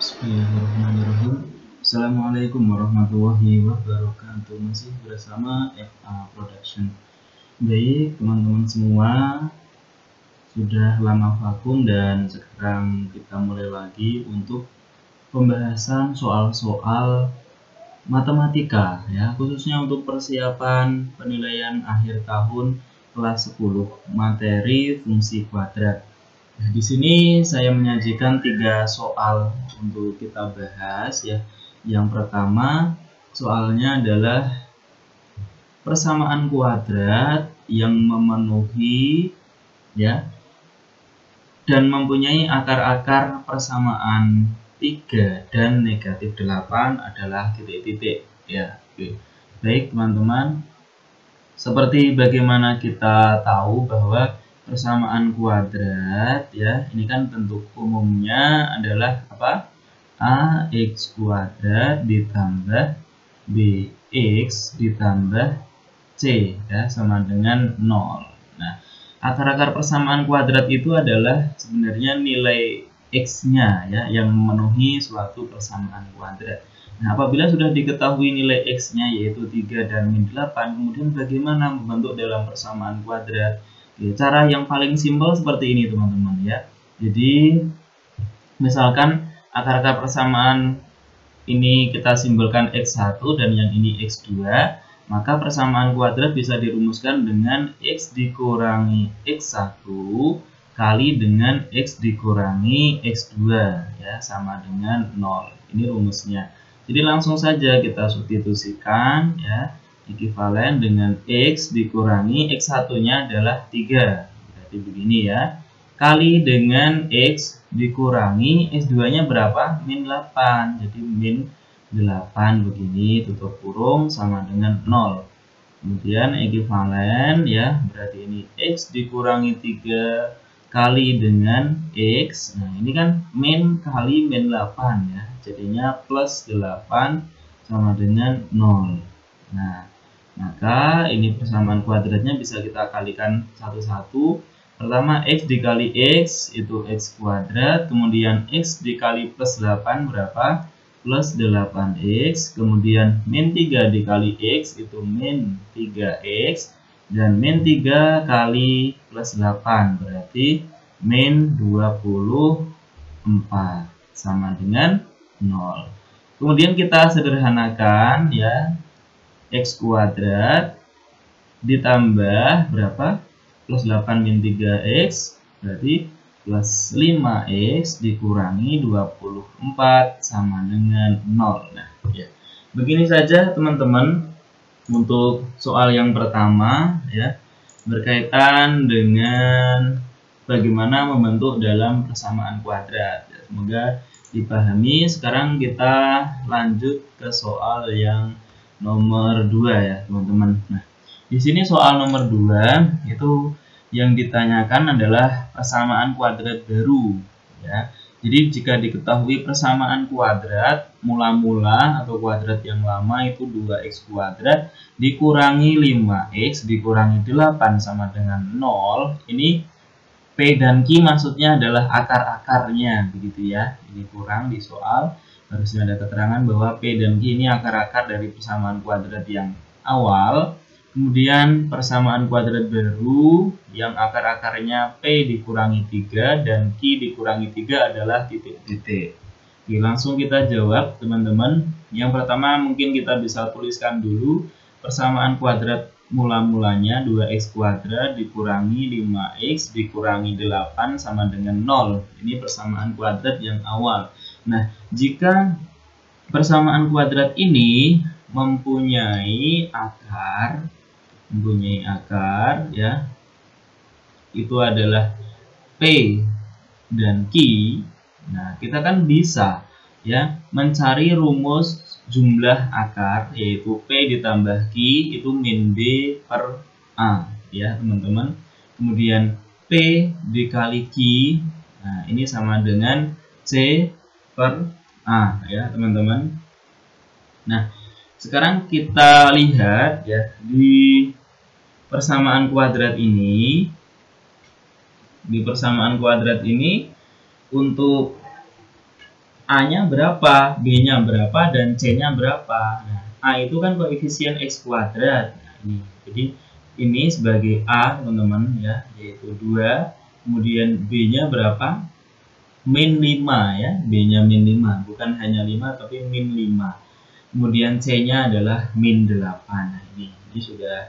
Bismillahirrahmanirrahim. Assalamualaikum warahmatullahi wabarakatuh. Masih bersama FA Production. Baik teman-teman semua, sudah lama vakum dan sekarang kita mulai lagi untuk pembahasan soal-soal matematika ya, khususnya untuk persiapan penilaian akhir tahun kelas 10 materi fungsi kuadrat. Nah, di sini saya menyajikan 3 soal untuk kita bahas ya. Yang pertama, soalnya adalah persamaan kuadrat yang memenuhi ya dan mempunyai akar-akar persamaan 3 dan negatif 8 adalah titik-titik ya. Oke. Baik teman-teman, seperti bagaimana kita tahu bahwa persamaan kuadrat ya, ini kan bentuk umumnya adalah apa? Ax kuadrat ditambah bx ditambah c ya sama dengan 0. Nah, akar-akar persamaan kuadrat itu adalah sebenarnya nilai x-nya ya yang memenuhi suatu persamaan kuadrat. Nah, apabila sudah diketahui nilai x-nya yaitu 3 dan min 8, kemudian bagaimana membentuk dalam persamaan kuadrat? Oke, cara yang paling simpel seperti ini teman-teman ya. Jadi misalkan akar-akar persamaan ini kita simbolkan x1 dan yang ini x2, maka persamaan kuadrat bisa dirumuskan dengan x dikurangi x1 kali dengan x dikurangi x2 ya sama dengan 0. Ini rumusnya. Jadi langsung saja kita substitusikan ya. Ekivalen dengan x dikurangi x1-nya adalah 3. Berarti begini ya. Kali dengan x dikurangi x2-nya berapa? Min 8. Jadi min 8 begini, tutup kurung sama dengan 0. Kemudian ekivalen ya, berarti ini x dikurangi 3 kali dengan x. Nah, ini kan min kali min 8 ya. Jadinya plus 8 sama dengan 0. Nah, maka ini persamaan kuadratnya bisa kita kalikan satu-satu. Pertama x dikali x itu x kuadrat, kemudian x dikali plus 8 berapa? Plus 8x, kemudian min 3 dikali x itu min 3x, dan min 3 kali plus 8 berarti min 24 sama dengan 0. Kemudian kita sederhanakan ya, x kuadrat ditambah berapa? Plus 8 min 3x berarti plus 5x dikurangi 24 sama dengan 0. Nah, ya. Begini saja teman-teman untuk soal yang pertama ya, berkaitan dengan bagaimana membentuk dalam persamaan kuadrat. Ya, semoga dipahami. Sekarang kita lanjut ke soal yang nomor 2 ya, teman-teman. Nah, di sini soal nomor 2 itu yang ditanyakan adalah persamaan kuadrat baru ya. Jadi jika diketahui persamaan kuadrat mula-mula atau kuadrat yang lama itu 2x kuadrat dikurangi 5x dikurangi 8 sama dengan 0. Ini P dan Q maksudnya adalah akar-akarnya begitu ya. Ini kurang di soal, harusnya ada keterangan bahwa P dan Q ini akar-akar dari persamaan kuadrat yang awal. Kemudian persamaan kuadrat baru yang akar-akarnya P dikurangi 3 dan Q dikurangi 3 adalah titik-titik. Oke, langsung kita jawab teman-teman. Yang pertama mungkin kita bisa tuliskan dulu persamaan kuadrat mula-mulanya 2x kuadrat dikurangi 5x dikurangi 8 sama dengan 0. Ini persamaan kuadrat yang awal. Nah, jika persamaan kuadrat ini mempunyai akar ya, itu adalah P dan Q. Nah, kita kan bisa ya mencari rumus jumlah akar yaitu P ditambah Q itu min B per A ya teman-teman. Kemudian P dikali Q, nah ini sama dengan C per A ya teman-teman. Nah, sekarang kita lihat ya di persamaan kuadrat ini. Di persamaan kuadrat ini untuk A-nya berapa, B-nya berapa, dan C-nya berapa. Nah, A itu kan koefisien X kuadrat. Nah, ini. Jadi ini sebagai A teman-teman ya, yaitu 2. Kemudian B-nya berapa? Min 5 ya, B-nya min 5. Bukan hanya 5 tapi min 5. Kemudian C-nya adalah min 8. Nah, ini sudah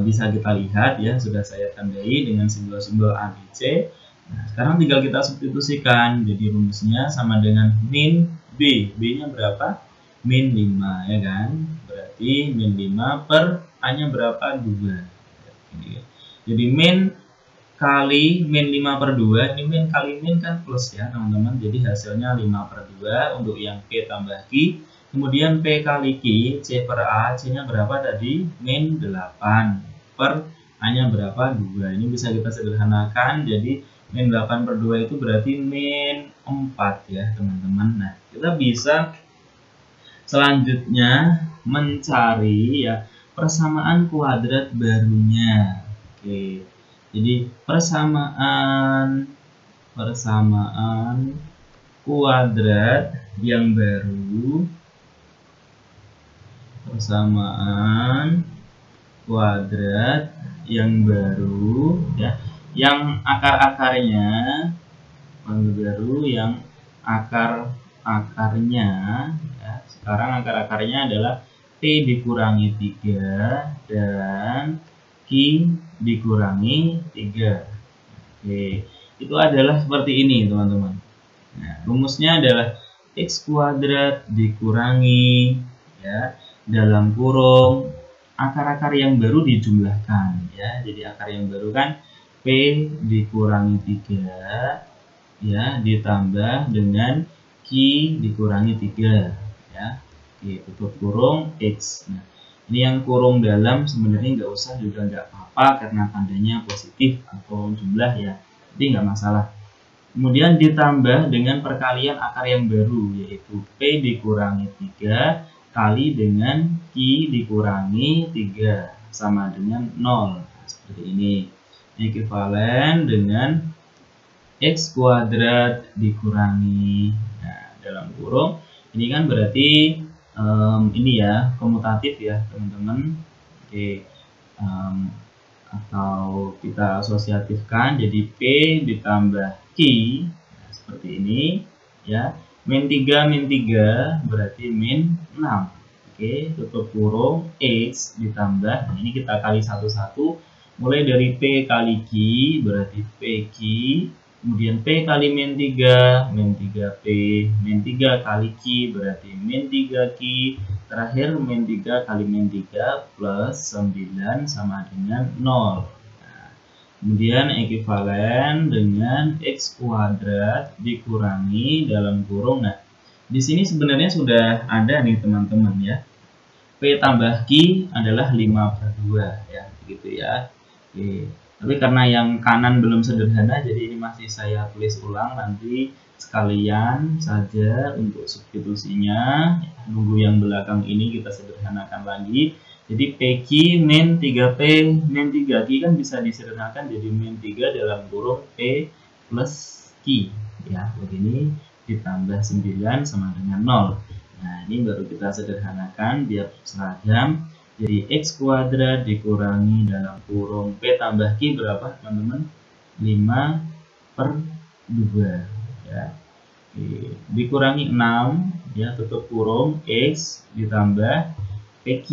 bisa kita lihat ya, sudah saya tandai dengan simbol-simbol A, B, C. Nah, sekarang tinggal kita substitusikan. Jadi rumusnya sama dengan min B. B-nya berapa? Min 5 ya kan. Berarti min 5 per A-nya berapa? 2. Jadi min kali min 5 per 2. Ini min kali min kan plus ya teman-teman. Jadi hasilnya 5 per 2 untuk yang P tambah Q. Kemudian P kali Q, C per A, C-nya berapa tadi? Min 8 per A-nya berapa? 2. Ini bisa kita sederhanakan. Jadi min 8 per 2 itu berarti min 4 ya teman-teman. Nah, kita bisa selanjutnya mencari ya persamaan kuadrat barunya. Oke. Jadi persamaan kuadrat yang baru, ya, yang akar-akarnya ya, sekarang akar-akarnya adalah P dikurangi 3 dan Q dikurangi 3. Oke, itu adalah seperti ini teman-teman. Nah, rumusnya adalah X kuadrat dikurangi ya dalam kurung akar-akar yang baru dijumlahkan ya. Jadi akar yang baru kan P dikurangi 3 ya ditambah dengan Q dikurangi 3 ya. Oke, tutup kurung X. Nah, ini yang kurung dalam sebenarnya nggak usah juga nggak apa-apa karena tandanya positif atau jumlah ya, jadi nggak masalah. Kemudian ditambah dengan perkalian akar yang baru yaitu P dikurangi 3 kali dengan Q dikurangi 3 sama dengan 0. Nah, seperti ini. Ekuivalen dengan X kuadrat dikurangi, nah, dalam kurung ini kan berarti ini ya komutatif ya teman-teman. Oke, atau kita asosiatifkan jadi P ditambah Q, nah, seperti ini ya. Min 3 berarti min 6. Oke, tutup kurung X ditambah, nah, ini kita kali satu-satu mulai dari P kali Q berarti PQ, kemudian P kali min 3 P, min 3 kali Q berarti min 3 Q, terakhir min 3 kali min 3 plus 9 sama dengan 0. Nah, kemudian ekuivalen dengan X kuadrat dikurangi dalam kurung. Nah, di sini sebenarnya sudah ada nih teman-teman ya. P tambah Q adalah 5 per 2 ya, gitu ya. Oke. Tapi karena yang kanan belum sederhana, jadi ini masih saya tulis ulang, nanti sekalian saja untuk substitusinya. Nunggu yang belakang ini kita sederhanakan lagi. Jadi PQ min 3P min 3Q kan bisa disederhanakan jadi min 3 dalam kurung P plus Q. Ya, begini ditambah 9 sama dengan 0. Nah, ini baru kita sederhanakan biar seragam. Jadi X kuadrat dikurangi dalam kurung P tambah Q berapa teman-teman? 5 per 2 ya. Oke. Dikurangi 6 ya, tutup kurung X ditambah PQ.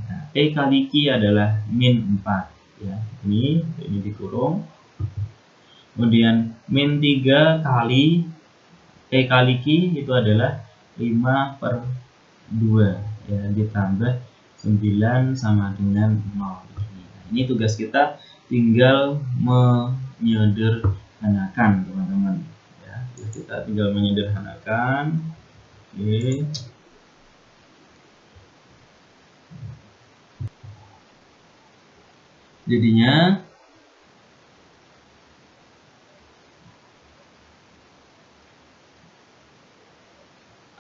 Nah, P kali Q adalah min 4 ya. Ini dikurung. Kemudian min 3 kali P kali Q itu adalah 5 per 2 ya, ditambah 9 sama dengan 0. Nah, ini tugas kita tinggal menyederhanakan teman-teman ya. Kita tinggal menyederhanakan. Oke. Jadinya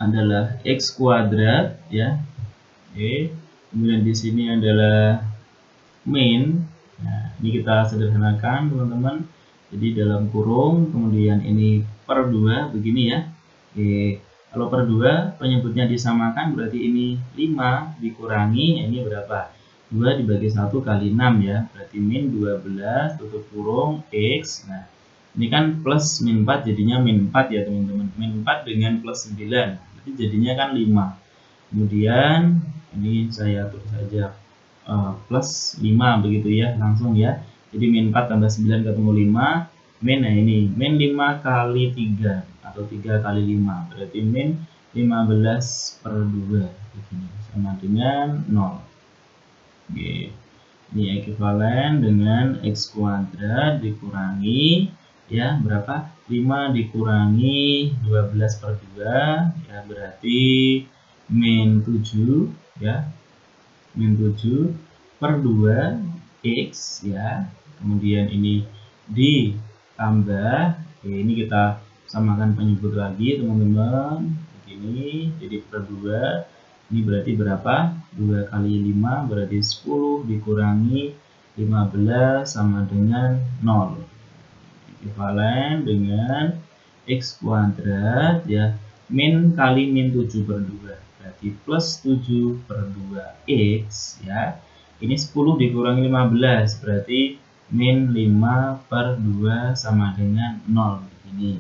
adalah X kuadrat ya. Oke. Kemudian di sini adalah min. Nah, ini kita sederhanakan teman-teman. Jadi dalam kurung, kemudian ini per 2 begini ya. Oke. Kalau per 2 penyebutnya disamakan berarti ini 5 dikurangi ini berapa? 2 dibagi 1 kali 6 ya. Berarti min 12 tutup kurung X. Nah, ini kan plus min 4 jadinya min 4 ya teman-teman. Min 4 dengan plus 9. Berarti jadinya kan 5. Kemudian ini saya tulis saja plus 5 begitu ya, langsung ya. Jadi min 4 tambah 9 ketemu 5. Min, nah ini min 5 kali 3 atau 3 kali 5 berarti min 15 per 2 begini, sama dengan 0. Oke. Ini ekuivalen dengan X kuadrat dikurangi ya berapa? 5 dikurangi 12 per 2 ya berarti min 7 ya. Min 7 per 2 X ya. Kemudian ini ditambah, oke, ini kita samakan penyebut lagi teman-teman begini, jadi per 2 ini berarti berapa? 2 kali 5 berarti 10 dikurangi 15 sama dengan 0, ekuivalen dengan X kuadrat ya, min kali min 7 per 2 berarti plus 7 per 2 X ya. Ini 10 dikurangi 15 berarti min 5 per 2 sama dengan 0 begini.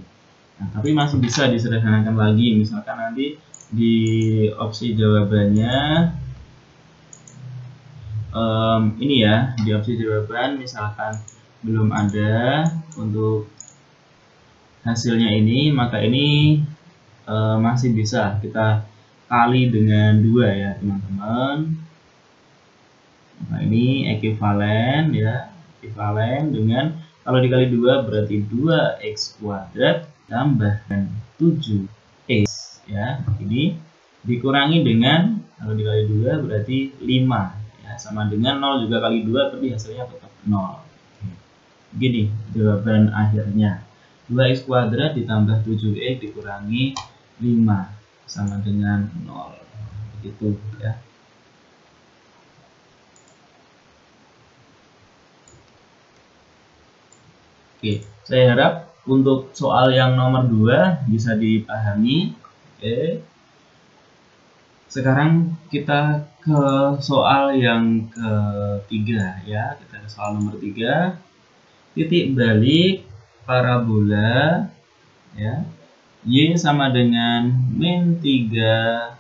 Nah, tapi masih bisa disederhanakan lagi. Misalkan nanti di opsi jawabannya ini ya, di opsi jawaban misalkan belum ada untuk hasilnya ini, maka ini masih bisa kita kali dengan 2 ya teman-teman. Nah, ini ekuivalen ya, ekuivalen dengan kalau dikali 2 berarti 2x kuadrat tambahkan 7x ya. Ini dikurangi dengan kalau dikali 2 berarti 5 ya, sama dengan 0 juga kali 2 tapi hasilnya tetap 0. Gini jawaban akhirnya, 2x kuadrat ditambah 7x dikurangi 5 sama dengan 0 begitu ya. Oke, saya harap untuk soal yang nomor 2 bisa dipahami. Oke. Sekarang kita ke soal yang ketiga ya. Kita ke soal nomor 3. Titik balik parabola ya. Y sama dengan min 3x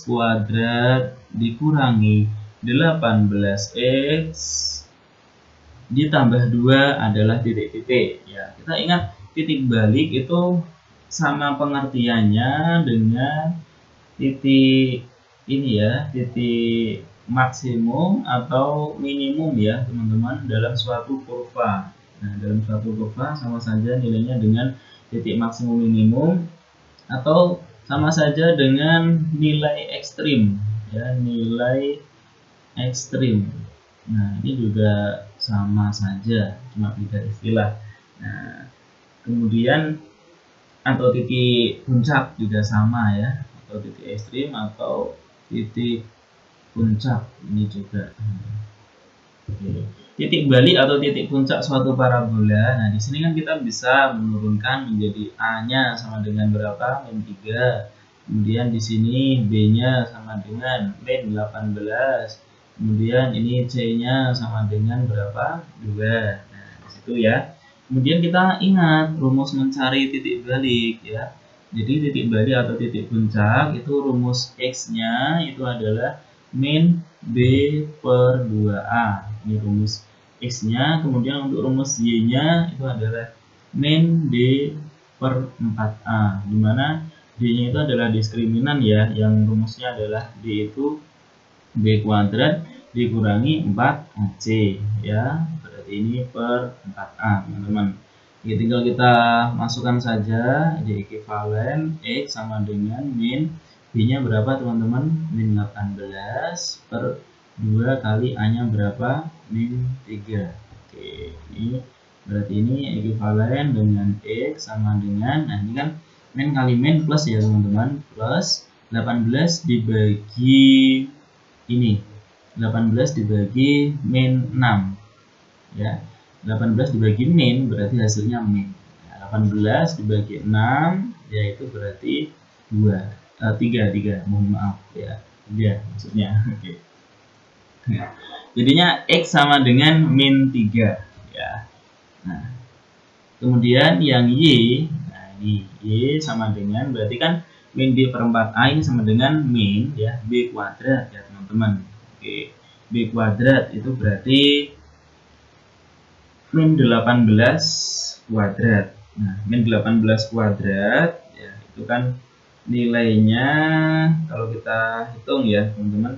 kuadrat dikurangi 18x ditambah 2 adalah titik-titik ya. Kita ingat titik balik itu sama pengertiannya dengan titik ini ya, titik maksimum atau minimum ya teman-teman dalam suatu kurva. Nah, dalam suatu kurva sama saja nilainya dengan titik maksimum minimum atau sama saja dengan nilai ekstrim ya, nilai ekstrim. Nah, ini juga sama saja, cuma beda istilah. Nah, kemudian atau titik puncak juga sama ya, atau titik ekstrim atau titik puncak ini juga. Oke. Titik balik atau titik puncak suatu parabola. Nah, di sini kan kita bisa menurunkan menjadi A-nya sama dengan berapa? Min 3. Kemudian di sini B-nya sama dengan min 18. Kemudian ini C-nya sama dengan berapa? 2. Nah, di situ ya. Kemudian kita ingat rumus mencari titik balik ya. Jadi titik balik atau titik puncak itu rumus X-nya itu adalah min B per 2A. Ini rumus X-nya. Kemudian untuk rumus Y-nya itu adalah min D per 4A. Dimana D-nya itu adalah diskriminan ya. Yang rumusnya adalah D itu B kuadrat dikurangi 4AC ya. Berarti ini per 4A teman-teman. Jadi tinggal kita masukkan saja. Jadi ekuivalen X sama dengan min B-nya berapa teman-teman? Min 18 per 2 kali A-nya berapa? Min 3. Oke, ini berarti ini ekuivalen dengan X sama dengan, nah ini kan min kali min plus ya teman-teman, plus 18 dibagi ini 18 dibagi min 6 ya. 18 dibagi min berarti hasilnya min. 18 dibagi 6 yaitu berarti 3, mohon maaf ya, 3 maksudnya. Oke. Jadinya X sama dengan min 3 ya. Nah, kemudian yang Y, nah ini Y sama dengan, berarti kan min B per 4A ini sama dengan min ya B kuadrat ya teman-teman. Oke, B kuadrat itu berarti min 18 kuadrat. Nah, min 18 kuadrat ya itu kan nilainya kalau kita hitung ya teman-teman,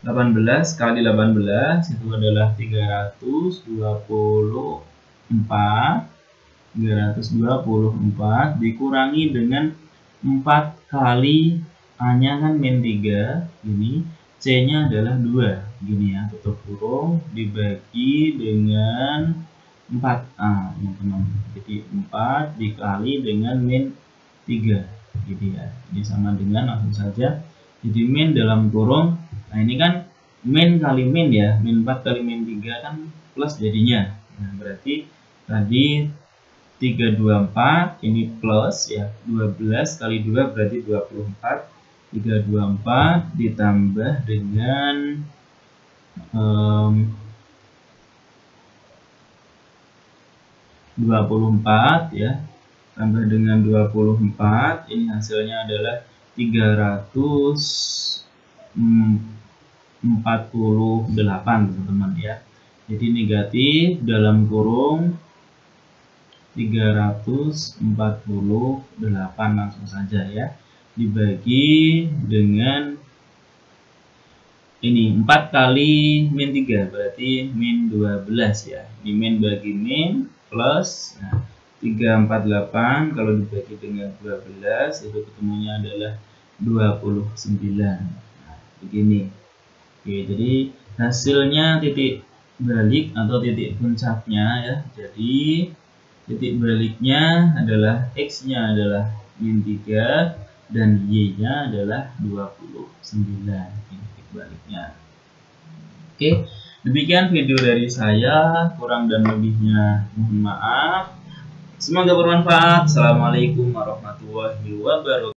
18 kali 18 itu adalah 324 dikurangi dengan 4 kali A-nya kan min 3, ini C-nya adalah 2, gini ya, tutup kurung, dibagi dengan 4A, teman-teman. Jadi 4 dikali dengan min 3, gitu ya. Ini sama dengan, langsung saja, jadi min dalam kurung, nah ini kan min kali min ya, min 4 kali min 3 kan plus jadinya. Nah, berarti tadi 324 ini plus ya, 12 kali 2 berarti 24, 324 ditambah dengan 24 ya, tambah dengan 24, ini hasilnya adalah 348 teman-teman ya. Jadi negatif dalam kurung 348 langsung saja ya, dibagi dengan ini 4 kali min 3 berarti min 12 ya. Ini min bagi min plus, nah 348 kalau dibagi dengan 12 itu ketemunya adalah 29. Nah, begini. Oke, jadi hasilnya titik balik atau titik puncaknya ya. Jadi titik baliknya adalah X-nya adalah min 3 dan Y-nya adalah 29. Ini titik baliknya. Oke, demikian video dari saya. Kurang dan lebihnya mohon maaf. Semoga bermanfaat. Assalamualaikum warahmatullahi wabarakatuh.